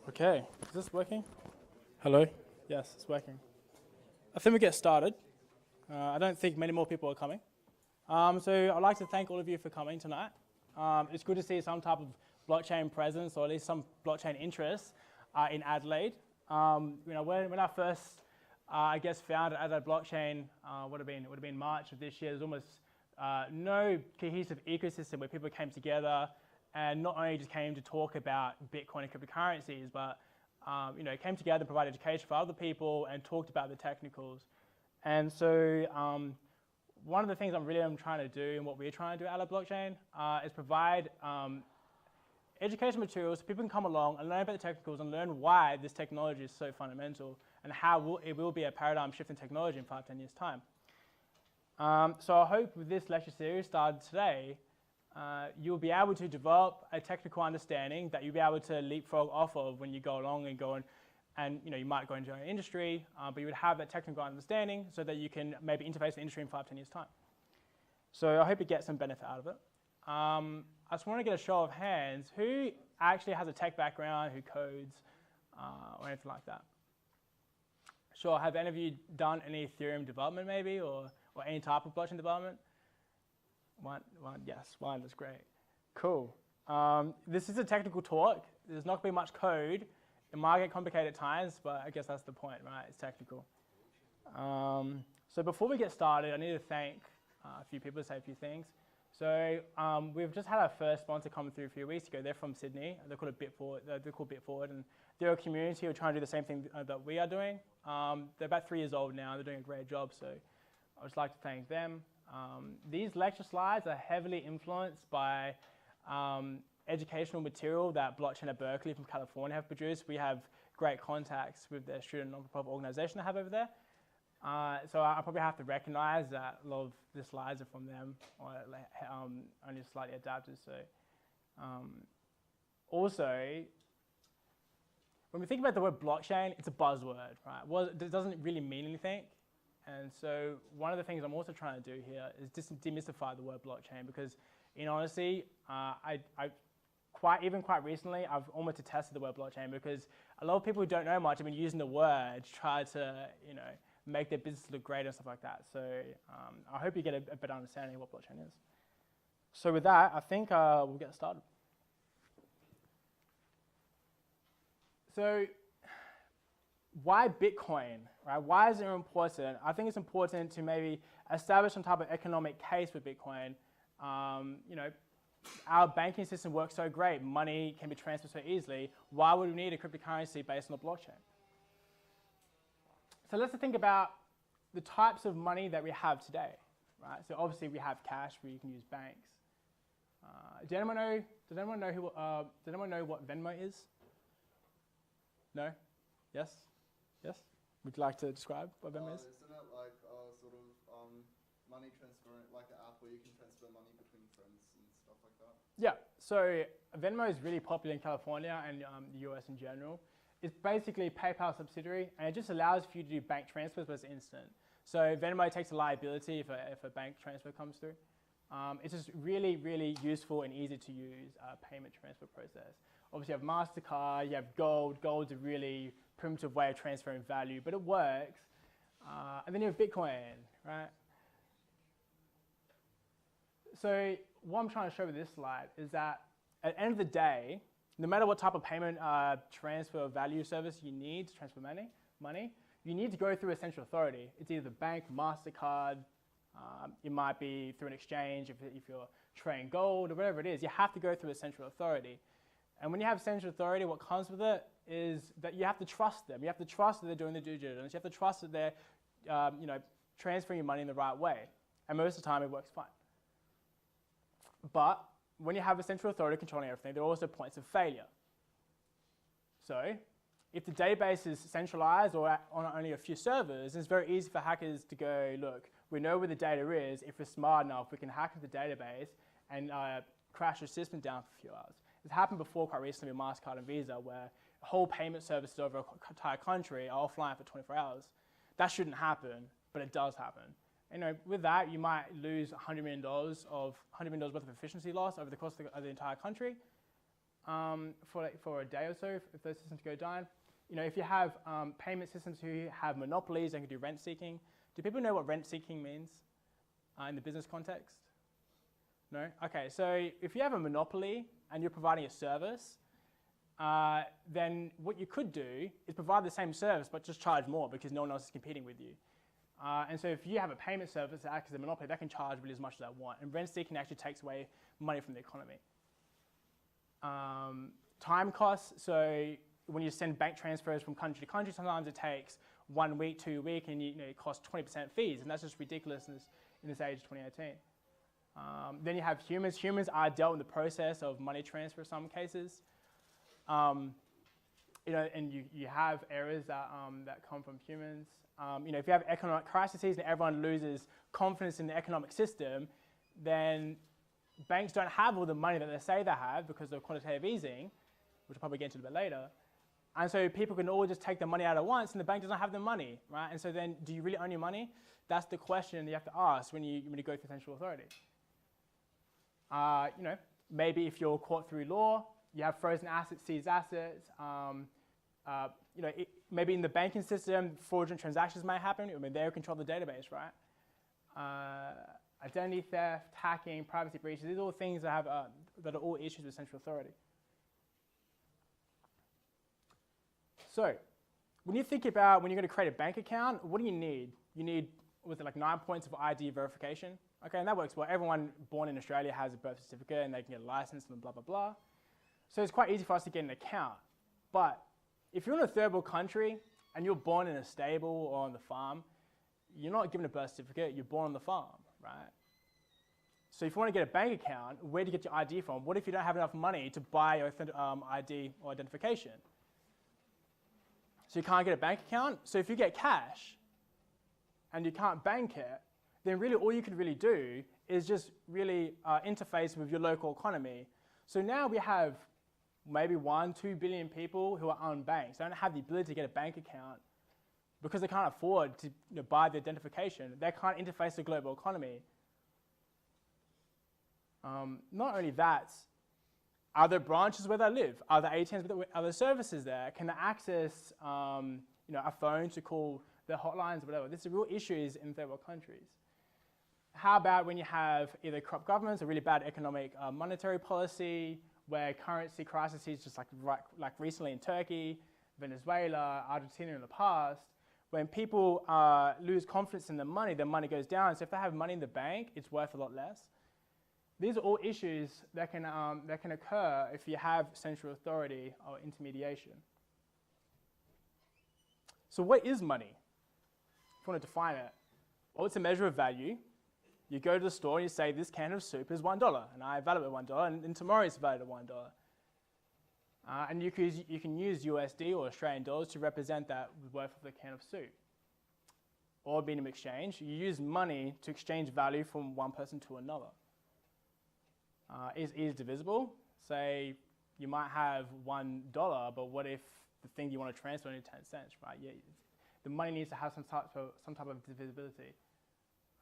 Okay, is this working? Hello? Yes, it's working. I think we get started. I don't think many more people are coming. So I'd like to thank all of you for coming tonight. It's good to see some type of blockchain presence, or at least some blockchain interest in Adelaide. When I first, founded Adelaide Blockchain, would have been March of this year. There's almost no cohesive ecosystem where people came together and not only just came to talk about Bitcoin and cryptocurrencies, but came together and provided education for other people and talked about the technicals. And so one of the things I'm trying to do, and what we're trying to do at Adelaide Blockchain, is provide education materials so people can come along and learn about the technicals and learn why this technology is so fundamental and how it will be a paradigm shift in technology in 5-10 years' time. So I hope with this lecture series started today, you'll be able to develop a technical understanding that you'll be able to leapfrog off of when you go along and you might go into your own industry, but you would have that technical understanding so that you can maybe interface the industry in 5-10 years' time. So I hope you get some benefit out of it. I just want to get a show of hands. Who actually has a tech background, who codes, or anything like that? Sure, have any of you done any Ethereum development maybe, or any type of blockchain development? Yes, one, that's great. Cool. This is a technical talk. There's not going to be much code. It might get complicated at times, but I guess that's the point, right? It's technical. So before we get started, I need to thank a few people to say a few things. So we've just had our first sponsor come through a few weeks ago. They're from Sydney. They're called Bitforward, and they're a community who are trying to do the same thing that we are doing. They're about 3 years old now. They're doing a great job, so I'd just like to thank them. These lecture slides are heavily influenced by educational material that blockchain.berkeley from California have produced. We have great contacts with their student non-profit organization they have over there. So I probably have to recognize that a lot of the slides are from them, or only slightly adapted. So also, when we think about the word blockchain, it's a buzzword, right? Well, it doesn't really mean anything. And so one of the things I'm also trying to do here is just demystify the word blockchain, because in honesty, quite recently, I've almost detested the word blockchain, because a lot of people who don't know much have been using the word to try to, make their business look great and stuff like that. So I hope you get a better understanding of what blockchain is. So with that, I think we'll get started. So why Bitcoin, right? Why is it important? I think it's important to maybe establish some type of economic case for Bitcoin. Our banking system works so great. Money can be transferred so easily. Why would we need a cryptocurrency based on a blockchain? So let's think about the types of money that we have today, right? So obviously we have cash, where you can use banks. Does anyone know what Venmo is? No? Yes? Yes? Would you like to describe what Venmo is? Isn't it like money transfer, like an app where you can transfer money between friends and stuff like that? Yeah, so Venmo is really popular in California and the US in general. It's basically a PayPal subsidiary, and it just allows for you to do bank transfers, but it's instant. So Venmo takes a liability if a bank transfer comes through. It's just really, really useful and easy to use payment transfer process. Obviously you have MasterCard, you have Gold. Gold's a really primitive way of transferring value, but it works. And then you have Bitcoin, right? So what I'm trying to show with this slide is that at the end of the day, no matter what type of payment transfer value service you need to transfer money, you need to go through a central authority. It's either the bank, MasterCard, it might be through an exchange if you're trading gold or whatever it is. You have to go through a central authority. And when you have central authority, what comes with it is that you have to trust them. You have to trust that they're doing the due diligence. You have to trust that they're transferring your money in the right way. And most of the time, it works fine. But when you have a central authority controlling everything, there are also points of failure. So if the database is centralized or on only a few servers, it's very easy for hackers to go, look, we know where the data is. If we're smart enough, we can hack into the database and crash the system down for a few hours. It's happened before quite recently with MasterCard and Visa, where whole payment services over an entire country are offline for 24 hours. That shouldn't happen, but it does happen. With that, you might lose $100 million worth of efficiency loss over the course of the entire country. for a day or so if those systems go down. If you have payment systems who have monopolies, they can do rent seeking. Do people know what rent seeking means in the business context? No? Okay, so if you have a monopoly and you're providing a service, then what you could do is provide the same service but just charge more because no one else is competing with you. And so if you have a payment service that acts as a monopoly, they can charge really as much as they want. And rent seeking actually takes away money from the economy. Time costs, so when you send bank transfers from country to country, sometimes it takes 1 week, 2 weeks, and it costs 20% fees, and that's just ridiculous in this age of 2018. Then you have humans. Humans are dealt in the process of money transfer in some cases. And you have errors that come from humans. If you have economic crises and everyone loses confidence in the economic system, then banks don't have all the money that they say they have because of quantitative easing, which I'll probably get into a bit later. And so people can all just take the money out at once and the bank doesn't have the money, right? And so then do you really own your money? That's the question you have to ask when you go through central authority. Maybe if you're caught through law, you have frozen assets, seized assets. Maybe in the banking system, fraudulent transactions might happen. They control the database, right? Identity theft, hacking, privacy breaches. These are all things that are all issues with central authority. So, when you think about when you're going to create a bank account, what do you need? You need, was it like 9 points of ID verification? Okay, and that works well. Everyone born in Australia has a birth certificate and they can get a license and blah, blah, blah. So it's quite easy for us to get an account. But if you're in a third world country and you're born in a stable or on the farm, you're not given a birth certificate, you're born on the farm, right? So if you want to get a bank account, where do you get your ID from? What if you don't have enough money to buy your ID or identification? So you can't get a bank account. So if you get cash and you can't bank it, then really all you could really do is just really interface with your local economy. So now we have maybe 1-2 billion people who are unbanked. They don't have the ability to get a bank account because they can't afford to buy the identification. They can't interface the global economy. Not only that, are there branches where they live? Are there ATMs? Are there services there? Can they access a phone to call the hotlines or whatever? This is real issues in third world countries. How about when you have either corrupt governments or really bad economic monetary policy, where currency crises, just like recently in Turkey, Venezuela, Argentina in the past, when people lose confidence in their money goes down. So if they have money in the bank, it's worth a lot less. These are all issues that can occur if you have central authority or intermediation. So what is money? If you want to define it, well, it's a measure of value. You go to the store and you say, this can of soup is $1, and I value it at $1, and tomorrow it's valued at $1. And you can use USD or Australian dollars to represent that worth of the can of soup. Or medium exchange, you use money to exchange value from one person to another. Is divisible. Say you might have $1, but what if the thing you want to transfer only 10 cents, right? Yeah, the money needs to have some type of divisibility.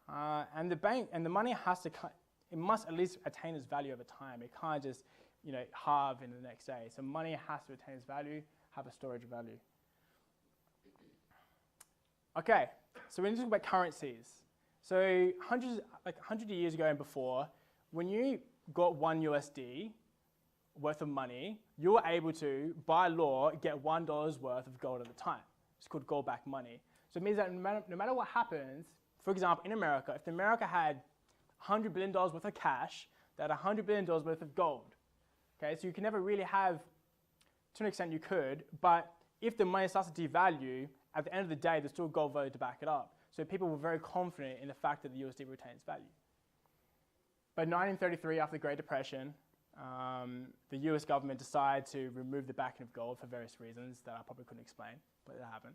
And the bank and the money it must at least attain its value over time. It can't just halve in the next day. So money has to attain its value, have a storage value. Okay, so we're going to talk about currencies. So 100 years ago and before, when you got $1 worth of money, you were able to, by law, get $1 worth of gold at a time. It's called gold-backed money. So it means that no matter what happens, for example, in America, if America had $100 billion worth of cash, they had $100 billion worth of gold. Okay, so you can never really have, to an extent you could, but if the money starts to devalue, at the end of the day, there's still gold value to back it up. So people were very confident in the fact that the USD retains value. But in 1933, after the Great Depression, the US government decided to remove the backing of gold for various reasons that I probably couldn't explain, but it happened.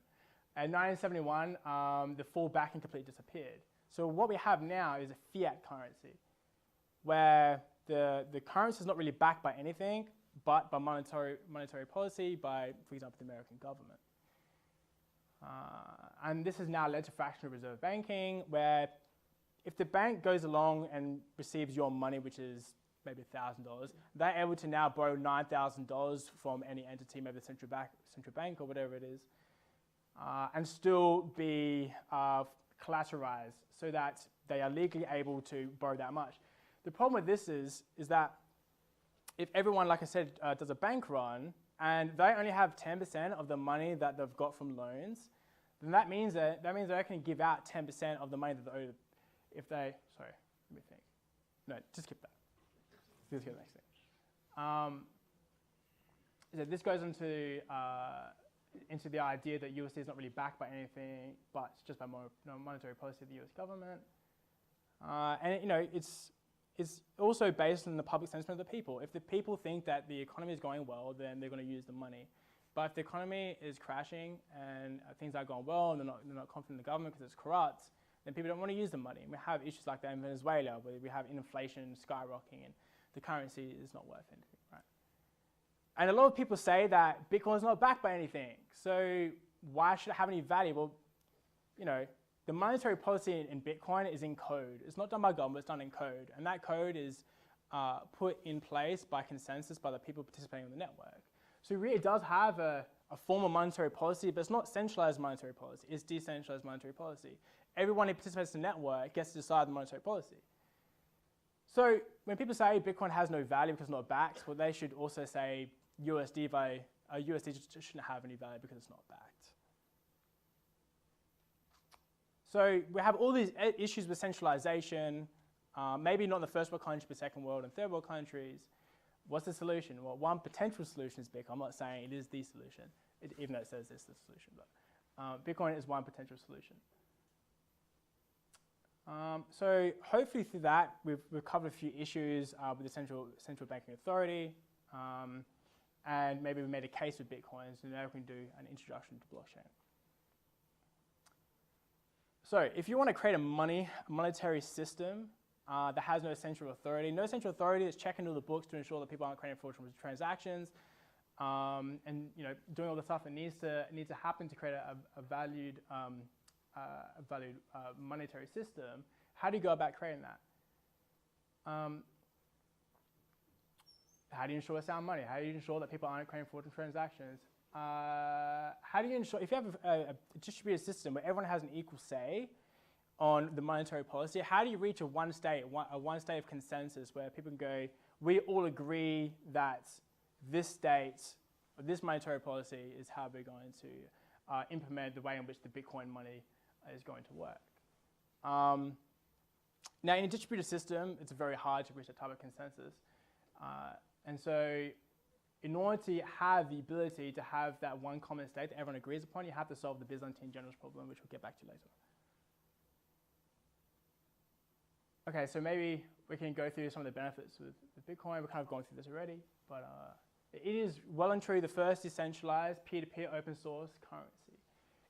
In 1971, the full backing completely disappeared. So what we have now is a fiat currency, where the currency is not really backed by anything, but by monetary policy, by, for example, the American government. And this has now led to fractional reserve banking, where if the bank goes along and receives your money, which is maybe $1,000, they're able to now borrow $9,000 from any entity, maybe the central bank or whatever it is, and still be collateralized so that they are legally able to borrow that much. The problem with this is that if everyone, like I said, does a bank run and they only have 10% of the money that they've got from loans, then that means they can give out 10% of the money that they owe. If they, sorry, let me think. No, just skip that. Let's go to the next thing. So this goes into the idea that USD is not really backed by anything, but it's just by monetary policy of the US government. And it's also based on the public sentiment of the people. If the people think that the economy is going well, then they're going to use the money. But if the economy is crashing and things aren't going well and they're not confident in the government because it's corrupt, then people don't want to use the money. And we have issues like that in Venezuela, where we have inflation skyrocketing and the currency is not worth anything, right? And a lot of people say that Bitcoin is not backed by anything. So why should it have any value? Well, the monetary policy in Bitcoin is in code. It's not done by government, it's done in code. And that code is put in place by consensus by the people participating in the network. So really it does have a form of monetary policy, but it's not centralized monetary policy, it's decentralized monetary policy. Everyone who participates in the network gets to decide the monetary policy. So when people say Bitcoin has no value because it's not backed, well, they should also say USD just shouldn't have any value because it's not backed. So we have all these issues with centralization, maybe not in the first world countries, but second world and third world countries. What's the solution? Well, one potential solution is Bitcoin. I'm not saying it is the solution, even though it says it's the solution, but Bitcoin is one potential solution. So hopefully through that, we've covered a few issues with the central banking authority, and maybe we made a case with Bitcoin, so now we can do an introduction to blockchain. So if you want to create a monetary system that has no central authority is checking all the books to ensure that people aren't creating fraudulent transactions, and doing all the stuff that needs to happen to create a valued monetary system. How do you go about creating that? How do you ensure sound money? How do you ensure that people aren't creating fraudulent transactions? How do you ensure, if you have a distributed system where everyone has an equal say on the monetary policy, how do you reach a one state of consensus where people can go, we all agree that this state, or this monetary policy is how we're going to implement the way in which the Bitcoin money is going to work. Now, in a distributed system, it's very hard to reach that type of consensus. And so in order to have the ability to have that one common state that everyone agrees upon, you have to solve the Byzantine generals problem, which we'll get back to later. Okay, so maybe we can go through some of the benefits with Bitcoin. We've kind of gone through this already, but it is well and truly the first decentralized peer-to-peer open source currency.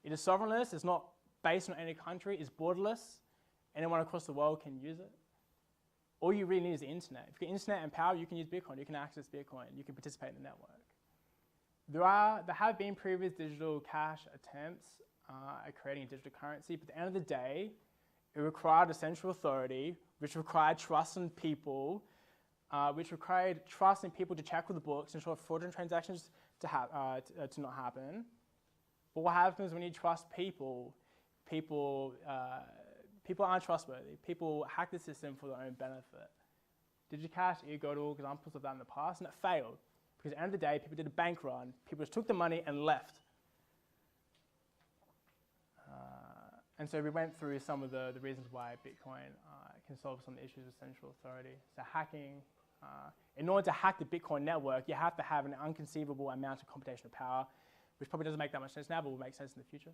It is sovereignless, it's not based on any country, it's borderless. Anyone across the world can use it. All you really need is the internet. If you've got internet and power, you can use Bitcoin, you can access Bitcoin, you can participate in the network. There have been previous digital cash attempts at creating a digital currency, but at the end of the day, it required a central authority, which required trust in people, to check with the books, ensure fraudulent transactions to not happen. But what happens when you trust people? People aren't trustworthy. People hack the system for their own benefit. DigiCash, you got all examples of that in the past, and it failed. Because at the end of the day, people did a bank run. People just took the money and left. And so we went through some of the reasons why Bitcoin can solve some of the issues with central authority. So hacking. In order to hack the Bitcoin network, you have to have an inconceivable amount of computational power, which probably doesn't make that much sense now, but will make sense in the future.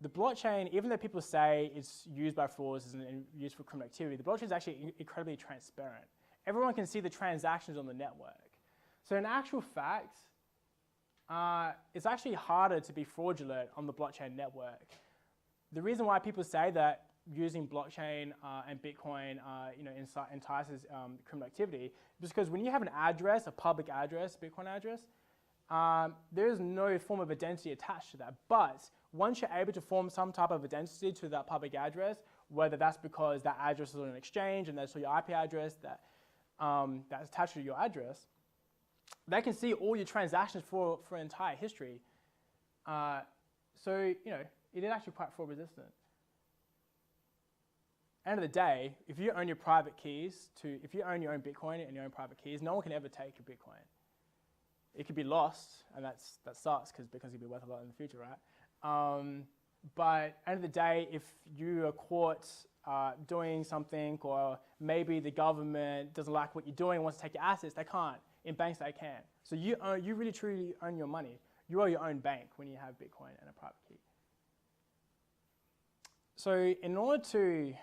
The blockchain, even though people say it's used by fraudsters and used for criminal activity, the blockchain is actually incredibly transparent. Everyone can see the transactions on the network. So in actual fact, it's actually harder to be fraudulent on the blockchain network. The reason why people say that using blockchain and Bitcoin entices criminal activity is because when you have an address, a public address, Bitcoin address, there is no form of identity attached to that. But once you're able to form some type of identity to that public address, whether that's because that address is on an exchange and that's your IP address that's attached to your address, they can see all your transactions for entire history. So, you know, it is actually quite fraud resistant. End of the day, if you own your private keys if you own your own Bitcoin and your own private keys, no one can ever take your Bitcoin. It could be lost, and that sucks because it'll be worth a lot in the future, right? But end of the day, if you are caught doing something, or maybe the government doesn't like what you're doing, wants to take your assets, they can't. In banks, they can. So you really truly own your money. You are your own bank when you have Bitcoin and a private key. So in order to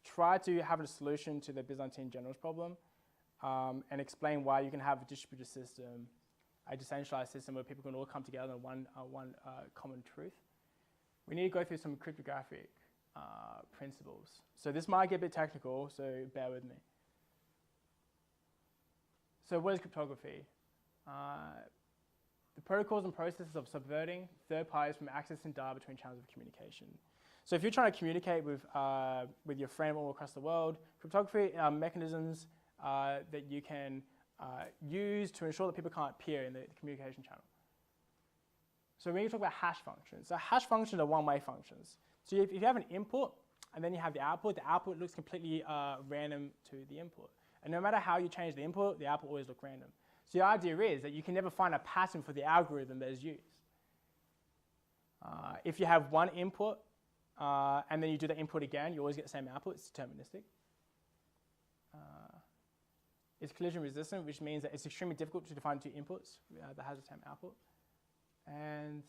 try to have a solution to the Byzantine generals problem and explain why you can have a distributed system, a decentralized system where people can all come together on one common truth, we need to go through some cryptographic principles. So this might get a bit technical, so bear with me. So what is cryptography? The protocols and processes of subverting third parties from accessing data between channels of communication. So if you're trying to communicate with your friend all across the world, cryptography are mechanisms that you can use to ensure that people can't peer in the communication channel. So when you talk about hash functions, so hash functions are one-way functions. So if you have an input and then you have the output looks completely random to the input. And no matter how you change the input, the output always looks random. So the idea is that you can never find a pattern for the algorithm that is used. If you have one input and then you do the input again, you always get the same output. It's deterministic. It's collision resistant, which means that it's extremely difficult to define two inputs that has the same output. And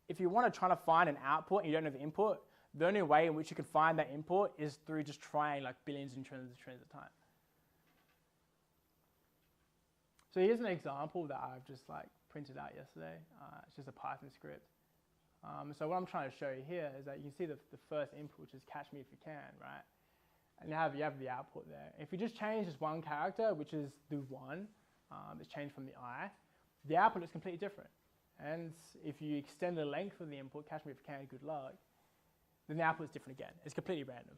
if you want to try to find an output and you don't know the input, the only way in which you can find that input is through just trying like billions and trillions of time. So here's an example that I've just like printed out yesterday. It's just a Python script. So what I'm trying to show you here is that you can see the first input, which is catch me if you can, right? And you have the output there. If you just change this one character, which is the 1, it's changed from the I, the output is completely different. And if you extend the length of the input, catch me if you can, good luck, then the output is different again. It's completely random.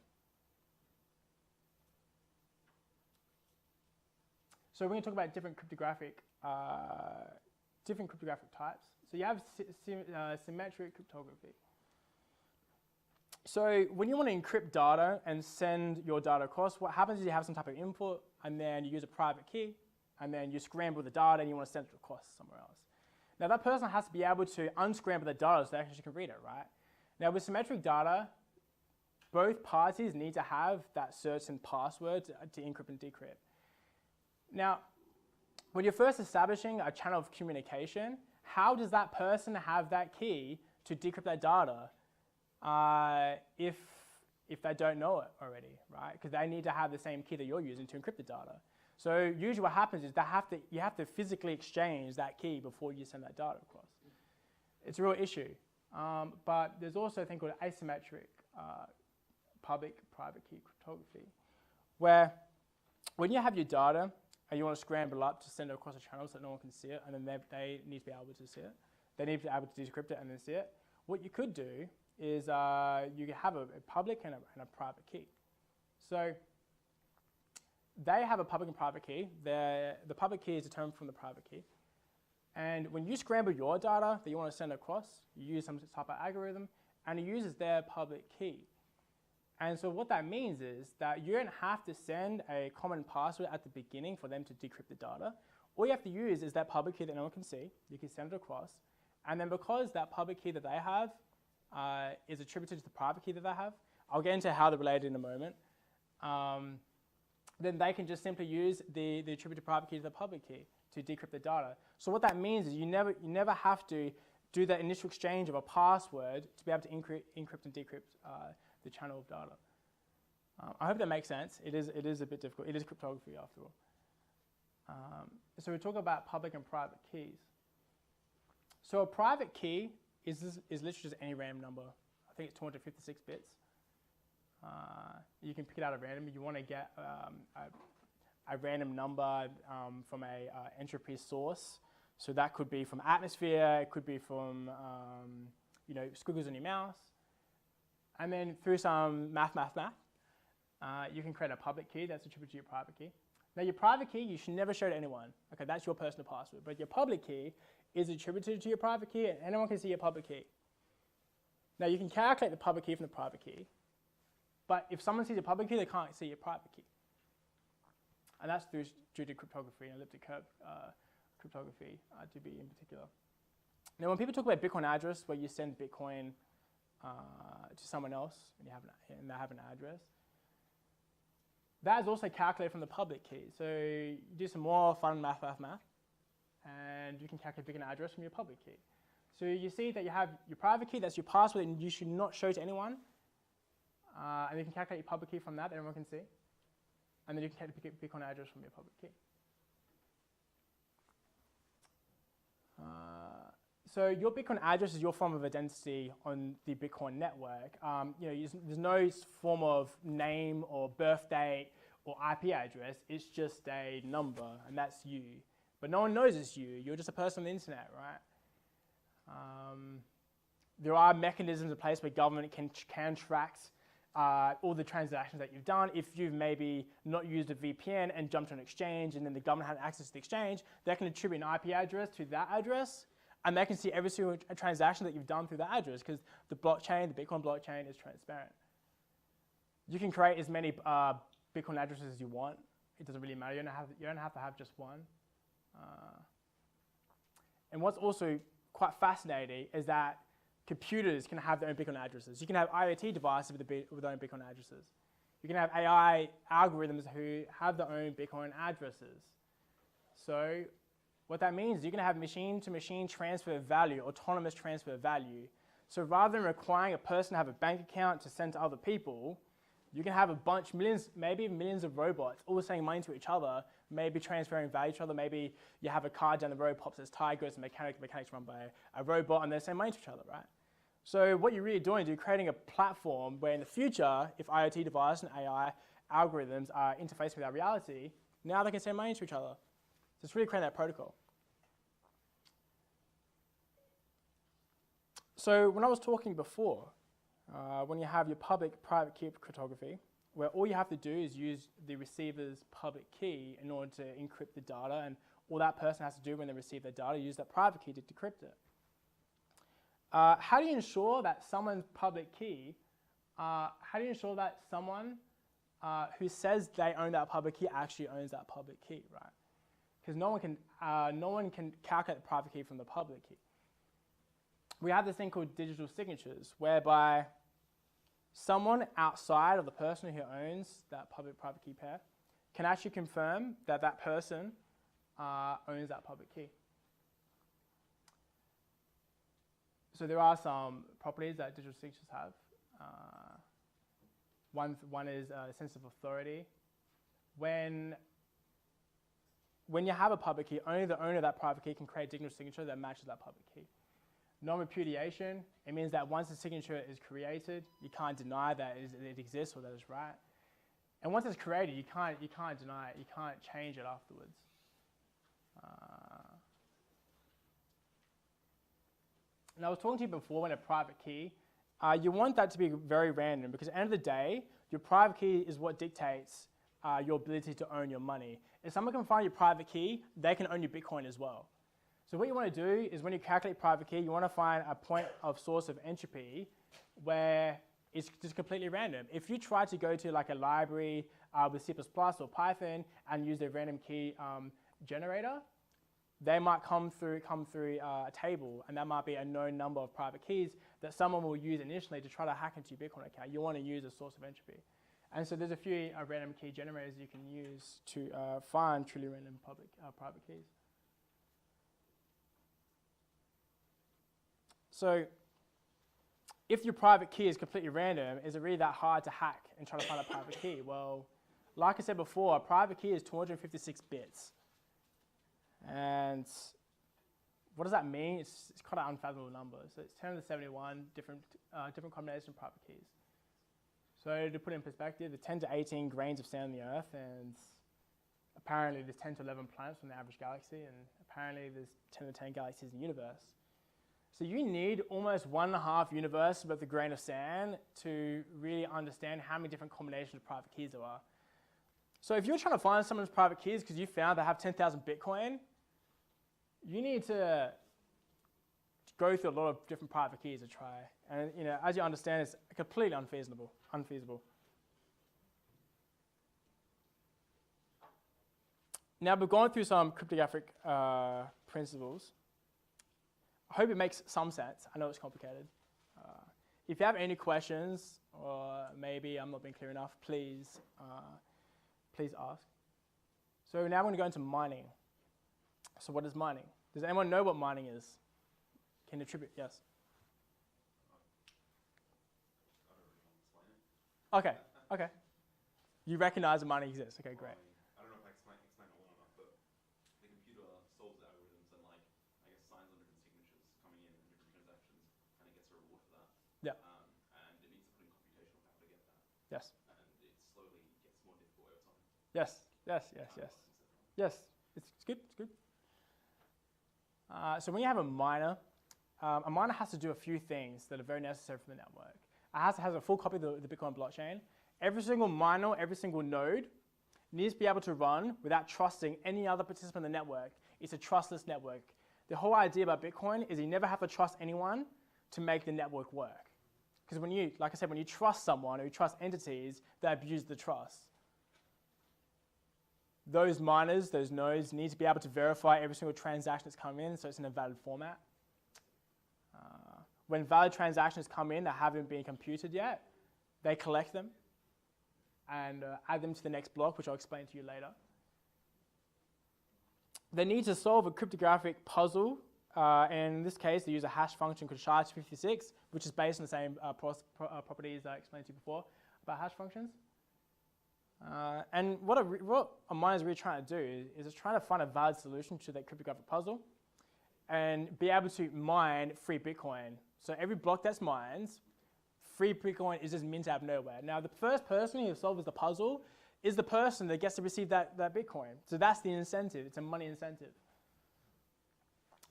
So we're going to talk about different cryptographic types. So you have symmetric cryptography. So when you want to encrypt data and send your data across, what happens is you have some type of input, and then you use a private key, and then you scramble the data and you want to send it across somewhere else. Now that person has to be able to unscramble the data so they actually can read it, right? Now with symmetric data, both parties need to have that certain password to encrypt and decrypt. Now, when you're first establishing a channel of communication, how does that person have that key to decrypt that data if they don't know it already, right? Because they need to have the same key that you're using to encrypt the data. So usually what happens is you have to physically exchange that key before you send that data across. It's a real issue. But there's also a thing called asymmetric public-private key cryptography, where when you have your data and you want to scramble up to send it across a channel so that no one can see it, and then they need to be able to see it. They need to be able to decrypt it and then see it. What you could do is you could have a public and a private key. So they have a public and private key. The public key is determined from the private key. And when you scramble your data that you want to send across, you use some type of algorithm, and it uses their public key. And so what that means is that you don't have to send a common password at the beginning for them to decrypt the data. All you have to use is that public key that no one can see. You can send it across. And then because that public key that they have is attributed to the private key that they have, I'll get into how they're related in a moment, then they can just simply use the attributed private key to the public key to decrypt the data. So what that means is you never have to do that initial exchange of a password to be able to encrypt and decrypt the channel of data. I hope that makes sense. It is a bit difficult. It is cryptography after all. So we talk about public and private keys. So a private key is literally just any random number. I think it's 256 bits. You can pick it out at random. You want to get a random number from a entropy source. So that could be from atmosphere. It could be from squiggles on your mouse. And then through some math, you can create a public key that's attributed to your private key. Now your private key, you should never show to anyone. Okay, that's your personal password. But your public key is attributed to your private key, and anyone can see your public key. Now you can calculate the public key from the private key, but if someone sees your public key, they can't see your private key. And that's due to cryptography and elliptic curve cryptography, to be in particular. Now when people talk about Bitcoin address, where you send Bitcoin to someone else and they have an address, that is also calculated from the public key. So you do some more fun math, and you can calculate Bitcoin address from your public key. So you see that you have your private key, that's your password, and you should not show to anyone. And you can calculate your public key from that everyone can see. And then you can calculate Bitcoin address from your public key. So your Bitcoin address is your form of identity on the Bitcoin network. There's no form of name or birth date or IP address. It's just a number, and that's you. But no one knows it's you. You're just a person on the internet, right? There are mechanisms in place where government can track all the transactions that you've done. If you've maybe not used a VPN and jumped on an exchange, and then the government had access to the exchange, they can attribute an IP address to that address, and they can see every single transaction that you've done through that address, because the blockchain, the Bitcoin blockchain, is transparent. You can create as many Bitcoin addresses as you want. It doesn't really matter. You don't have to have just one. And what's also quite fascinating is that computers can have their own Bitcoin addresses. You can have IoT devices with their own Bitcoin addresses. You can have AI algorithms who have their own Bitcoin addresses. So what that means is you can have machine-to-machine transfer of value, autonomous transfer of value. So rather than requiring a person to have a bank account to send to other people, you can have maybe millions of robots all sending money to each other, maybe transferring value to each other. Maybe you have a car down the road, pops as Tigers, and mechanics run by a robot, and they send money to each other, right? So what you're really doing is you're creating a platform where in the future, if IoT devices and AI algorithms are interfacing with our reality, now they can send money to each other. So it's really creating that protocol. So when I was talking before, when you have your public-private key cryptography, where all you have to do is use the receiver's public key in order to encrypt the data, and all that person has to do when they receive their data, use that private key to decrypt it. How do you ensure that someone's public key, how do you ensure that someone who says they own that public key actually owns that public key, right? Because no one can calculate the private key from the public key. We have this thing called digital signatures, whereby someone outside of the person who owns that public-private key pair can actually confirm that that person owns that public key. So there are some properties that digital signatures have. One is a sense of authority. When you have a public key, only the owner of that private key can create a digital signature that matches that public key. Non-repudiation, it means that once a signature is created, you can't deny that it exists or that it's right. And once it's created, you can't deny it, you can't change it afterwards. And I was talking to you before when a private key, you want that to be very random, because at the end of the day, your private key is what dictates your ability to own your money. If someone can find your private key, they can own your Bitcoin as well. So what you want to do is when you calculate private key, you want to find a point of source of entropy where it's just completely random. If you try to go to like a library with C++ or Python and use their random key generator, they might come through a table, and that might be a known number of private keys that someone will use initially to try to hack into your Bitcoin account. You want to use a source of entropy. And so there's a few random key generators you can use to find truly random private keys. So if your private key is completely random, is it really that hard to hack and try to find a private key? Well, like I said before, a private key is 256 bits. And what does that mean? It's quite an unfathomable number. So it's 10 to the 71 different combinations of private keys. So to put it in perspective, there's 10 to 18 grains of sand on the Earth, and apparently there's 10 to 11 planets from the average galaxy, and apparently there's 10 to 10 galaxies in the universe. So you need almost 1.5 universe with a grain of sand to really understand how many different combinations of private keys there are. So if you're trying to find someone's private keys because you found they have 10,000 Bitcoin, you need to go through a lot of different private keys to try. And as you understand, it's completely unfeasible. Now we've gone through some cryptographic principles. I hope it makes some sense. I know it's complicated. If you have any questions, or maybe I'm not being clear enough, please ask. So now I'm going to go into mining. So what is mining? Does anyone know what mining is? Can you attribute? Yes. Okay. You recognize that mining exists. Okay, great. I don't know if I explain it well enough, but the computer solves algorithms and I guess signs on different signatures coming in and different transactions, and it gets a reward for that. Yeah. And it needs to put in computational power to get that. Yes. And it slowly gets more difficult over time. Yes. It's good. So when you have a miner has to do a few things that are very necessary for the network. It has a full copy of the Bitcoin blockchain. Every single miner, every single node needs to be able to run without trusting any other participant in the network. It's a trustless network. The whole idea about Bitcoin is you never have to trust anyone to make the network work. Because when you trust someone or you trust entities, they abuse the trust. Those miners, those nodes, need to be able to verify every single transaction that's coming in, so it's in a valid format. When valid transactions come in that haven't been computed yet, they collect them and add them to the next block, which I'll explain to you later. They need to solve a cryptographic puzzle. In this case, they use a hash function called SHA-256, which is based on the same properties I explained to you before about hash functions. And what a miner is really trying to do is it's trying to find a valid solution to that cryptographic puzzle and be able to mine free Bitcoin. So every block that's mined, free Bitcoin is just minted out of nowhere. Now, the first person who solves the puzzle is the person that gets to receive that Bitcoin. So that's the incentive. It's a money incentive.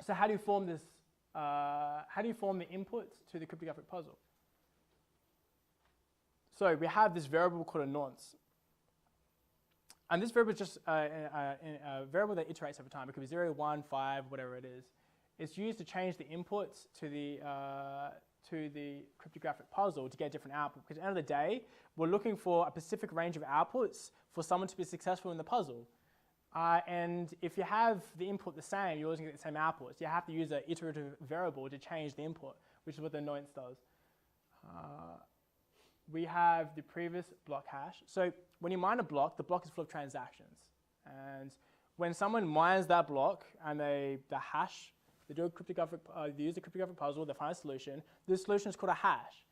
So how do you form this? How do you form the inputs to the cryptographic puzzle? So we have this variable called a nonce. And this variable is just a variable that iterates over time. It could be 0, 1, 5, whatever it is. It's used to change the inputs to the cryptographic puzzle to get different output. Because at the end of the day, we're looking for a specific range of outputs for someone to be successful in the puzzle. And if you have the input the same, you're always going to get the same outputs. You have to use an iterative variable to change the input, which is what the nonce does. We have the previous block hash. So when you mine a block, the block is full of transactions. And when someone mines that block and they use the cryptographic puzzle, they find a solution. This solution is called a hash.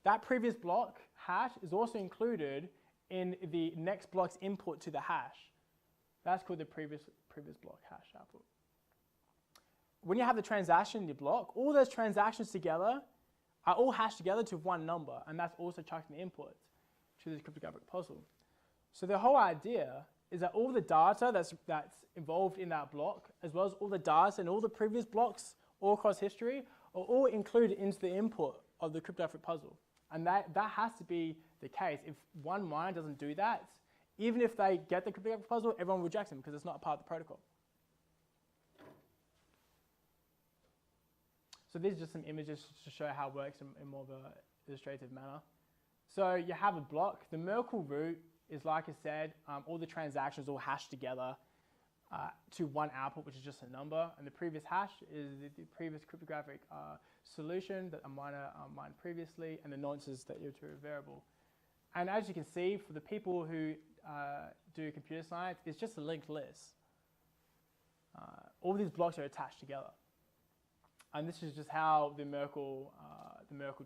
That previous block hash is also included in the next block's input to the hash. That's called the previous block hash output. When you have the transaction in your block, all those transactions together are all hashed together to one number, and that's also chucked in the input to this cryptographic puzzle. So the whole idea is that all the data that's involved in that block, as well as all the data and all the previous blocks all across history, are all included into the input of the cryptographic puzzle. And that has to be the case. If one miner doesn't do that, even if they get the cryptographic puzzle, everyone rejects them because it's not a part of the protocol. So these are just some images to show how it works in more of an illustrative manner. So you have a block. The Merkle root is, like I said, all the transactions all hashed together to one output, which is just a number. And the previous hash is the previous cryptographic solution that a miner mined previously, and the nonce is the iterative variable. And as you can see, for the people who do computer science, it's just a linked list. All these blocks are attached together. And this is just how the Merkle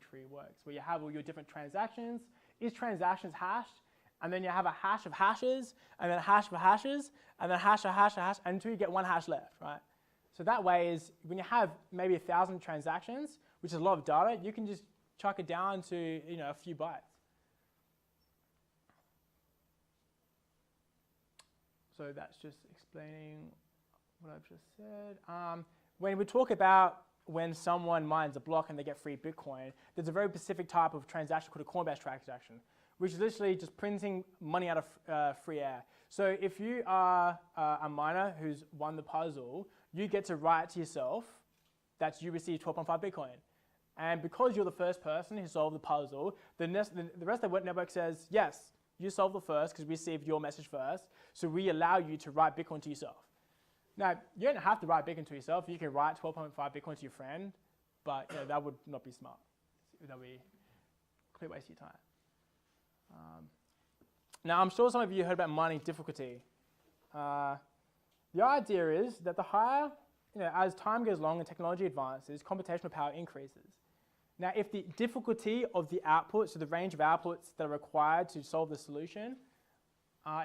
tree works, where you have all your different transactions. Each transaction is hashed, and then you have a hash of hashes, and then a hash of hashes, and then a hash of hash, until you get one hash left, right? So that way is, when you have maybe 1,000 transactions, which is a lot of data, you can just chuck it down to a few bytes. So that's just explaining what I've just said. When we talk about when someone mines a block and they get free Bitcoin, there's a very specific type of transaction called a Coinbase transaction, which is literally just printing money out of free air. So if you are a miner who's won the puzzle, you get to write to yourself that you received 12.5 Bitcoin. And because you're the first person who solved the puzzle, the rest of the network says, yes, you solved the first because we received your message first, so we allow you to write Bitcoin to yourself. Now, you don't have to write Bitcoin to yourself. You can write 12.5 Bitcoin to your friend, but that would not be smart. That would be a complete waste of your time. Now, I'm sure some of you heard about mining difficulty. The idea is that the higher, as time goes along and technology advances, computational power increases. Now, if the difficulty of the output, so the range of outputs that are required to solve the solution,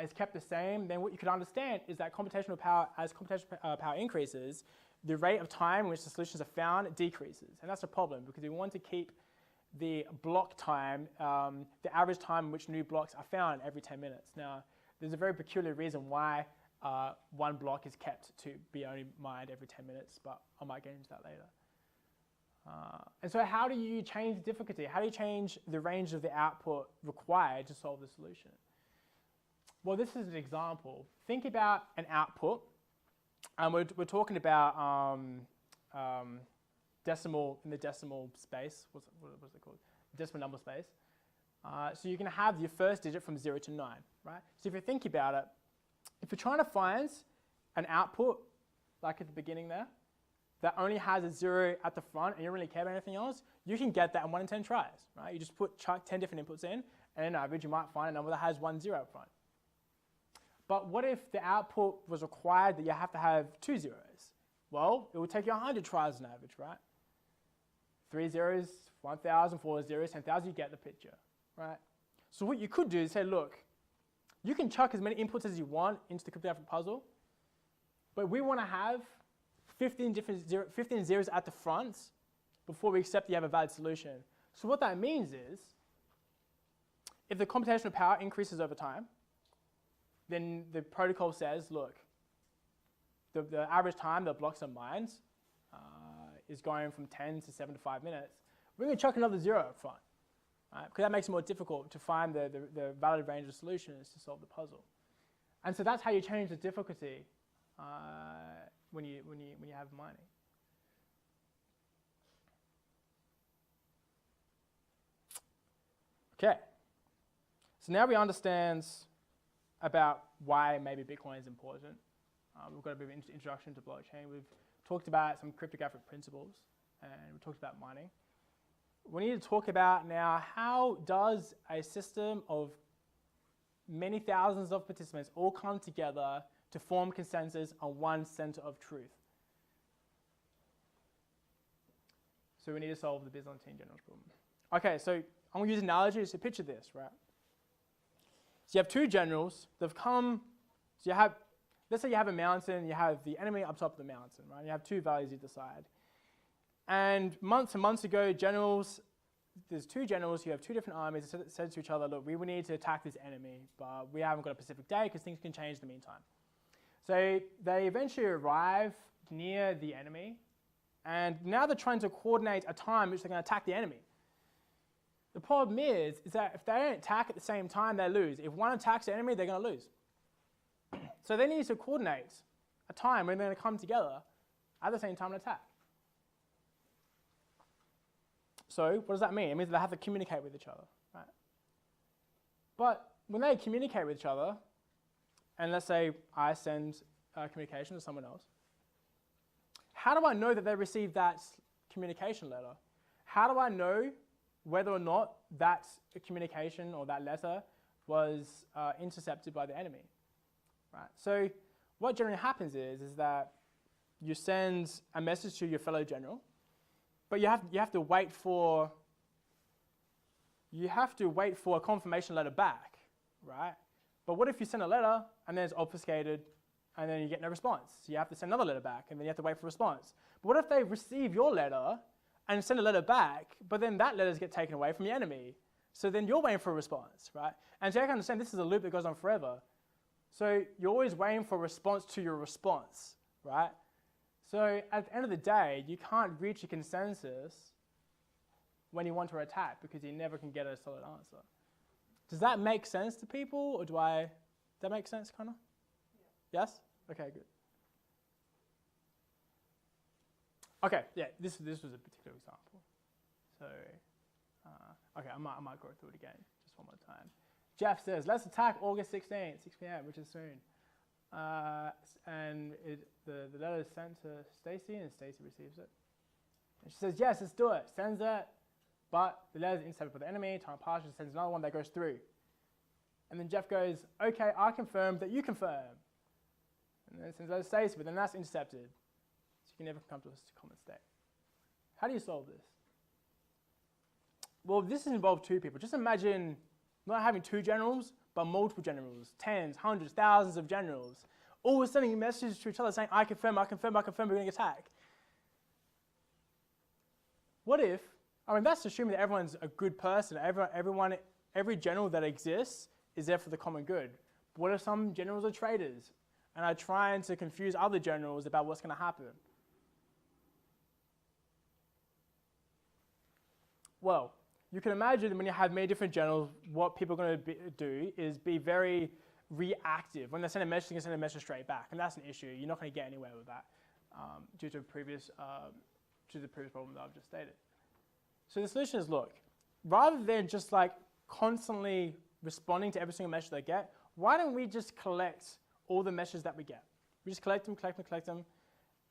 is kept the same, then what you could understand is that computational power, as computational power increases, the rate of time in which the solutions are found decreases. And that's a problem because we want to keep the block time, the average time in which new blocks are found every 10 minutes. Now, there's a very peculiar reason why one block is kept to be only mined every 10 minutes, but I might get into that later. And so how do you change the difficulty? How do you change the range of the output required to solve the solution? Well, this is an example. Think about an output. We're talking about decimal, in the decimal space. What's it called? Decimal number space. So you can have your first digit from 0 to 9, right? So if you think about it, if you're trying to find an output, like at the beginning there, that only has a 0 at the front and you don't really care about anything else, you can get that in 1 in 10 tries, right? You just chuck 10 different inputs in, and on average you might find a number that has 1 0 up front. But what if the output was required that you have to have 2 zeros? Well, it would take you 100 tries on average, right? 3 zeros, 1,000, 4 zeros, 10,000, you get the picture, right? So what you could do is say, look, you can chuck as many inputs as you want into the cryptographic puzzle, but we want to have 15 zeros at the front before we accept you have a valid solution. So what that means is, if the computational power increases over time, then the protocol says, look, the average time that blocks are mined is going from 10 to 7 to 5 minutes. We're going to chuck another 0 up front, right? Because that makes it more difficult to find the valid range of solutions to solve the puzzle. And so that's how you change the difficulty when you have mining. Okay, so now we understand about why maybe Bitcoin is important. We've got a bit of an introduction to blockchain. We've talked about some cryptographic principles, and we talked about mining. We need to talk about now, how does a system of many thousands of participants all come together to form consensus on one center of truth? So we need to solve the Byzantine generals problem. Okay, so I'm going to use an analogy to picture this, right? So you have two generals that have come, so you have, let's say you have a mountain, you have the enemy up top of the mountain, right? You have two valleys either side. And months and months ago, there's two generals who have two different armies that said to each other, look, we need to attack this enemy, but we haven't got a specific day because things can change in the meantime. So they eventually arrive near the enemy, and now they're trying to coordinate a time which they're going to attack the enemy. The problem is that if they don't attack at the same time, they lose. If one attacks the enemy, they're going to lose. So they need to coordinate a time when they're going to come together at the same time and attack. So what does that mean? It means they have to communicate with each other, right? But when they communicate with each other, and let's say I send communication to someone else, how do I know that they received that communication letter? How do I know whether or not that communication or that letter was intercepted by the enemy, right? So what generally happens is that you send a message to your fellow general, but you have to wait for a confirmation letter back, right? But what if you send a letter and then it's obfuscated and then you get no response? So you have to send another letter back and then you have to wait for a response. But what if they receive your letter and send a letter back, but then that letters get taken away from the enemy? So then you're waiting for a response, right? And so you can understand this is a loop that goes on forever. So you're always waiting for a response to your response, right? So at the end of the day, you can't reach a consensus when you want to attack because you never can get a solid answer. Does that make sense to people, or does that make sense, Connor? Yeah. Yes? Okay, good. Okay, yeah, this was a particular example. So, okay, I might go through it again, just one more time. Jeff says, let's attack August 16th, 6 p.m., which is soon. And the letter is sent to Stacy, and Stacy receives it. And she says, yes, let's do it. Sends it, but the letter is intercepted by the enemy. Time passes, sends another one that goes through. And then Jeff goes, okay, I confirm that you confirm. And then sends a letter to Stacy, but then that's intercepted. So you can never come to a common state. How do you solve this? Well, this has involved two people. Just imagine not having two generals, but multiple generals, tens, hundreds, thousands of generals, all sending messages to each other saying, I confirm, I confirm, I confirm, we're going to attack. What if, I mean, that's assuming that everyone's a good person, every general that exists is there for the common good. But what if some generals are traitors and are trying to confuse other generals about what's going to happen? Well, you can imagine when you have many different generals, what people are going to do is be very reactive. When they send a message, they can send a message straight back, and that's an issue. You're not going to get anywhere with that due to the previous problem that I've just stated. So the solution is, look, rather than just like constantly responding to every single message they get, why don't we just collect all the messages that we get? We just collect them,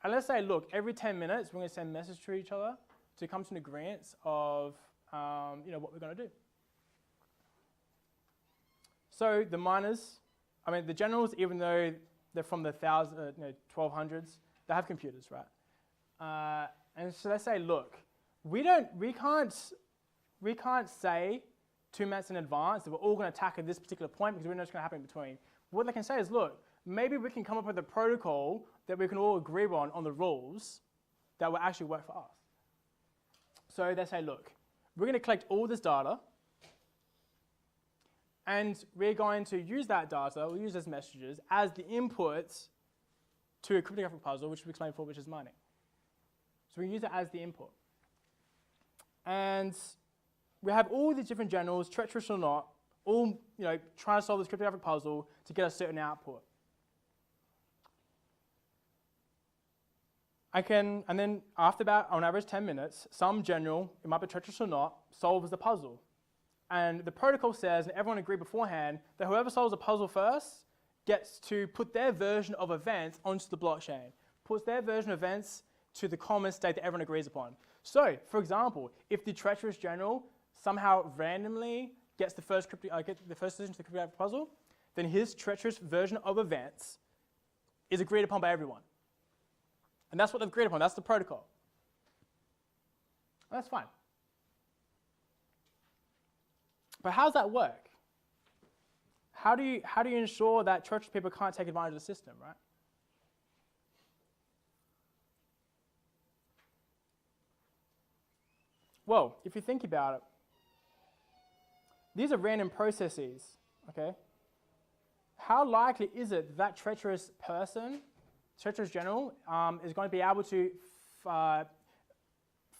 and let's say, look, every 10 minutes we're going to send a message to each other to come to an agreement of what we're going to do. So the miners, the generals, even though they're from the 1200s, they have computers, right? And so they say, look, we can't say 2 minutes in advance that we're all going to attack at this particular point because we know what's going to happen in between. What they can say is, look, maybe we can come up with a protocol that we can all agree on the rules that will actually work for us. So they say, look, we're going to collect all this data, and we're going to use that data, we'll use those messages, as the input to a cryptographic puzzle, which we explained before, which is mining. So we use it as the input. And we have all these different generals, treacherous or not, all trying to solve this cryptographic puzzle to get a certain output. And then after about, on average, 10 minutes, some general, it might be treacherous or not, solves the puzzle. And the protocol says, and everyone agreed beforehand, that whoever solves the puzzle first gets to put their version of events onto the blockchain, puts their version of events to the common state that everyone agrees upon. So, for example, if the treacherous general somehow randomly gets the first solution to the cryptographic puzzle, then his treacherous version of events is agreed upon by everyone. And that's what they've agreed upon. That's the protocol. And that's fine. But how does that work? How do you ensure that treacherous people can't take advantage of the system, right? Well, if you think about it, these are random processes, okay? How likely is it that treacherous person, treacherous general, is going to be able to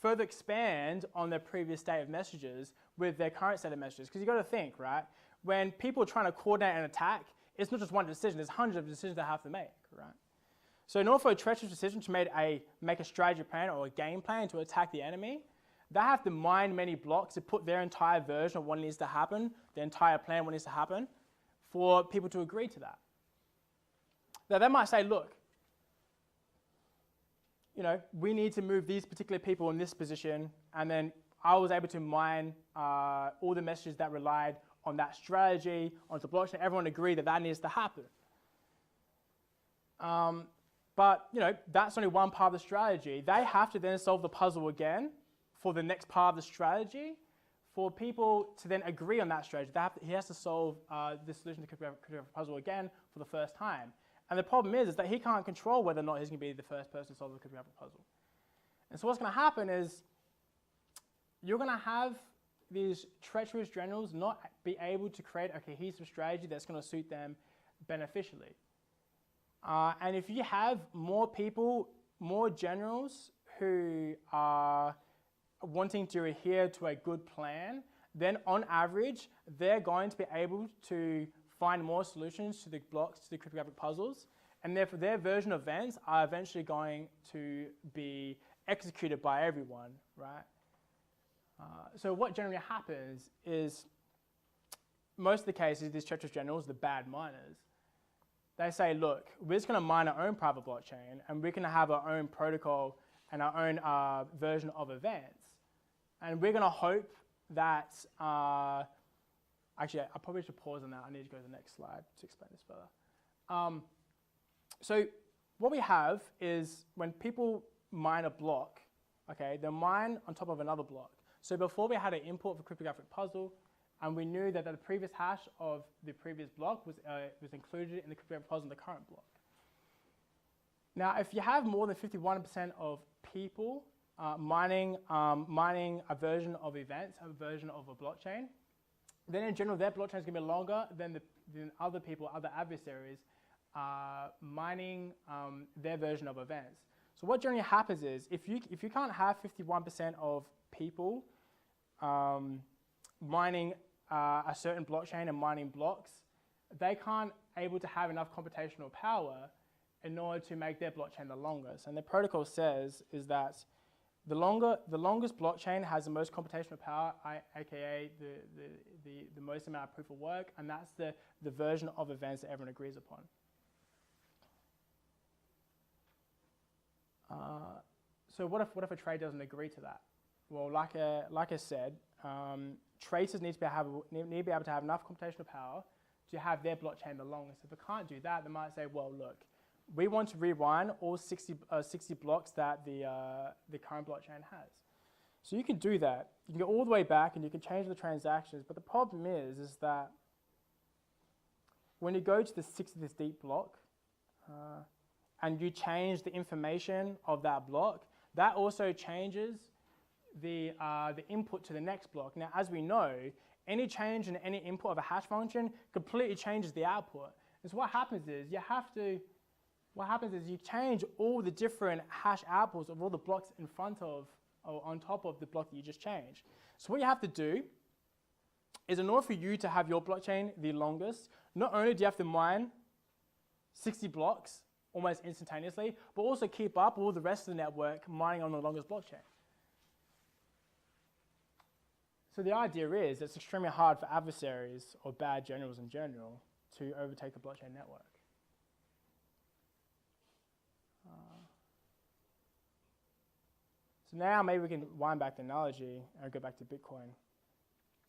further expand on their previous state of messages with their current set of messages? Because you've got to think, right? When people are trying to coordinate an attack, it's not just one decision, there's hundreds of decisions they have to make, right? So in order for a treacherous decision to make a strategy plan or a game plan to attack the enemy, they have to mine many blocks to put their entire version of what needs to happen, their entire plan, what needs to happen, for people to agree to that. Now they might say, look, we need to move these particular people in this position, and then I was able to mine all the messages that relied on that strategy, onto the blockchain. Everyone agreed that that needs to happen. But that's only one part of the strategy. They have to then solve the puzzle again for the next part of the strategy. For people to then agree on that strategy, he has to solve the solution to the cryptographic puzzle again for the first time. And the problem is that he can't control whether or not he's going to be the first person to solve the cryptographic puzzle. And so what's going to happen is you're going to have these treacherous generals not be able to create a cohesive strategy that's going to suit them beneficially. And if you have more people more generals who are wanting to adhere to a good plan, then on average, they're going to be able to find more solutions to the blocks, to the cryptographic puzzles, and therefore their version of events are eventually going to be executed by everyone, right? So what generally happens is, most of the cases, these treacherous generals, the bad miners, they say, look, we're just going to mine our own private blockchain, and we're going to have our own protocol and our own version of events. And we're going to hope that, actually, I probably should pause on that. I need to go to the next slide to explain this further. So what we have is when people mine a block, okay, they mine on top of another block. So before we had an import for cryptographic puzzle, and we knew that the previous hash of the previous block was included in the cryptographic puzzle in the current block. Now, if you have more than 51% of people mining a version of events, a version of a blockchain, then in general, their blockchain is going to be longer than other people, other adversaries, mining their version of events. So what generally happens is, if you can't have 51% of people mining a certain blockchain and mining blocks, they can't able to have enough computational power in order to make their blockchain the longest. And the protocol says is that the longest blockchain has the most computational power, aka the most amount of proof of work, and that's the version of events that everyone agrees upon. So what if a trade doesn't agree to that? Well, like I said, tracers need to be able to have enough computational power to have their blockchain the longest. If it can't do that, they might say, well, look, we want to rewind all 60 blocks that the current blockchain has. So you can do that. You can go all the way back and you can change the transactions, but the problem is that when you go to the 60th deep block and you change the information of that block, that also changes the input to the next block. Now, as we know, any change in any input of a hash function completely changes the output. And so what happens is you change all the different hash outputs of all the blocks in front of, or on top of the block that you just changed. So what you have to do is, in order for you to have your blockchain the longest, not only do you have to mine 60 blocks almost instantaneously, but also keep up all the rest of the network mining on the longest blockchain. So the idea is it's extremely hard for adversaries or bad generals in general to overtake the blockchain network. So now maybe we can wind back the analogy and go back to Bitcoin.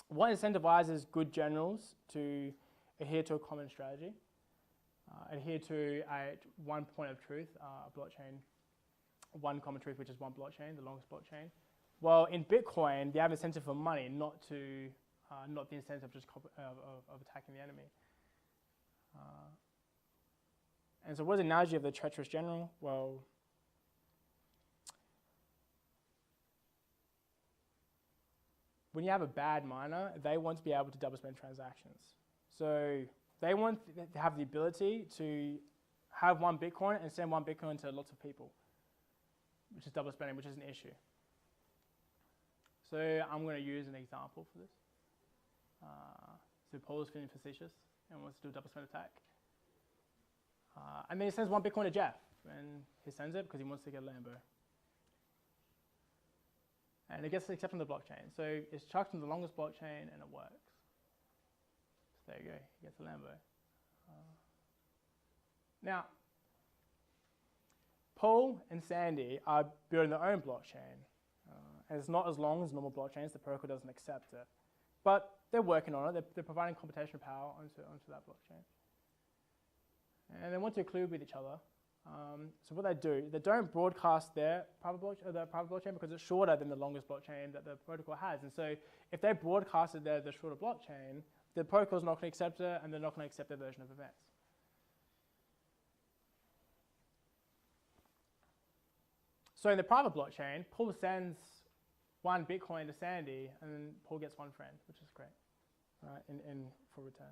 What incentivizes good generals to adhere to a common strategy, adhere to one point of truth, a blockchain, one common truth, which is one blockchain, the longest blockchain? Well, in Bitcoin, they have incentive for money, not the incentive of just of attacking the enemy. And so what's the analogy of the treacherous general? Well, when you have a bad miner, they want to be able to double spend transactions. So they want to have the ability to have one Bitcoin and send one Bitcoin to lots of people, which is double spending, which is an issue. So I'm going to use an example for this. So Paul's feeling facetious and wants to do a double spend attack. And then he sends one Bitcoin to Jeff, and he sends it because he wants to get a Lambo. And it gets accepted on the blockchain. So it's chucked on the longest blockchain and it works. So there you go, he gets a Lambo. Now, Paul and Sandy are building their own blockchain. And it's not as long as normal blockchains, the protocol doesn't accept it. But they're working on it, they're providing computational power onto that blockchain. And they want to collude with each other. So what they don't broadcast their private blockchain because it's shorter than the longest blockchain that the protocol has. And so if they broadcasted the shorter blockchain, the protocol's not going to accept it, and they're not going to accept their version of events. So in the private blockchain, Paul sends one Bitcoin to Sandy, and then Paul gets one friend, which is great, right, for return.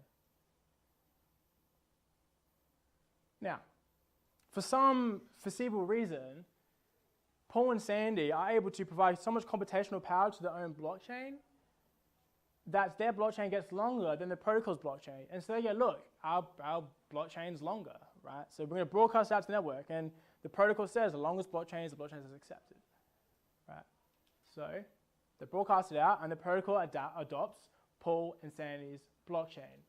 Now, for some foreseeable reason, Paul and Sandy are able to provide so much computational power to their own blockchain that their blockchain gets longer than the protocol's blockchain. And so they go, look, our blockchain's longer, right? So we're going to broadcast out to the network, and the protocol says the longest blockchain is accepted, right? So they broadcast it out, and the protocol adopts Paul and Sandy's blockchain.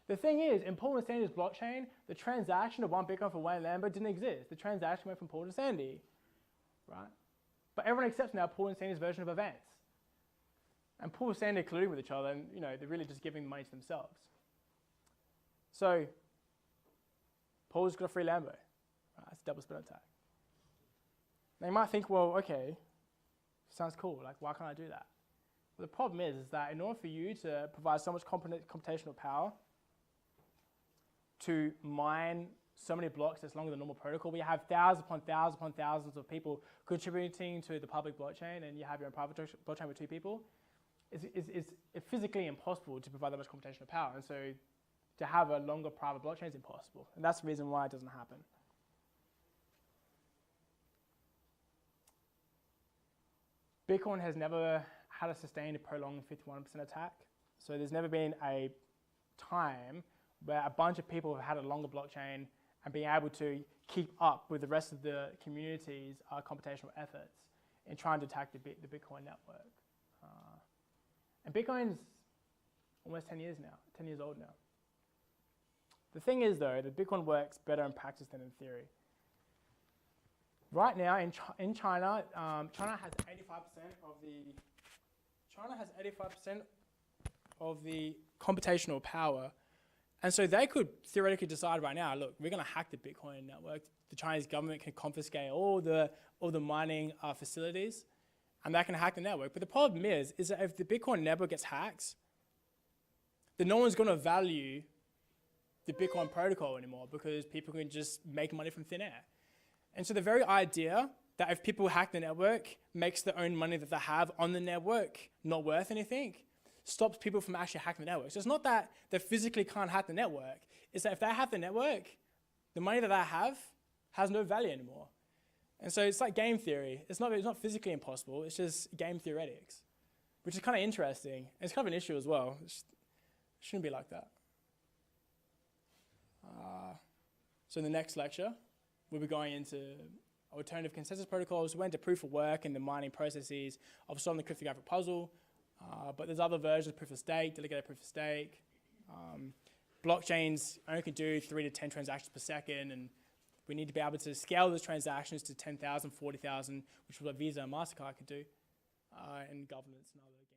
The thing is, in Paul and Sandy's blockchain, the transaction of 1 Bitcoin for 1 Lambo didn't exist. The transaction went from Paul to Sandy, right? But everyone accepts now Paul and Sandy's version of events. And Paul and Sandy are colluding with each other, and they're really just giving the money to themselves. So Paul's got a free Lambo. Right, that's a double split attack. Now you might think, well, okay, sounds cool. Like, why can't I do that? Well, the problem is that in order for you to provide so much computational power to mine so many blocks that's longer than normal protocol, we have thousands upon thousands upon thousands of people contributing to the public blockchain, and you have your own private blockchain with 2 people. It's physically impossible to provide that much computational power, and so to have a longer private blockchain is impossible, and that's the reason why it doesn't happen. Bitcoin has never had a sustained, prolonged 51% attack, so there's never been a time where a bunch of people have had a longer blockchain and being able to keep up with the rest of the community's computational efforts in trying to attack the Bitcoin network. And Bitcoin's almost 10 years now, 10 years old now. The thing is, though, that Bitcoin works better in practice than in theory. Right now, in China, China has 85% of the computational power, and so they could theoretically decide right now, look, we're going to hack the Bitcoin network. The Chinese government can confiscate all the mining facilities, and they can hack the network. But the problem is that if the Bitcoin network gets hacked, then no one's going to value the Bitcoin protocol anymore because people can just make money from thin air. And so the very idea that if people hack the network makes the own money that they have on the network not worth anything stops people from actually hacking the network. So it's not that they physically can't hack the network. It's that if they hack the network, the money that they have has no value anymore. And so it's like game theory. It's not physically impossible. It's just game theoretics, which is kind of interesting. And it's kind of an issue as well. It shouldn't be like that. So in the next lecture, we'll be going into alternative consensus protocols. We went to proof of work and the mining processes of solving the cryptographic puzzle. But there's other versions, proof of stake, delegated proof of stake. Blockchains only can do 3 to 10 transactions per second, and we need to be able to scale those transactions to 10,000, 40,000, which is what Visa and MasterCard could do, and governance and other games.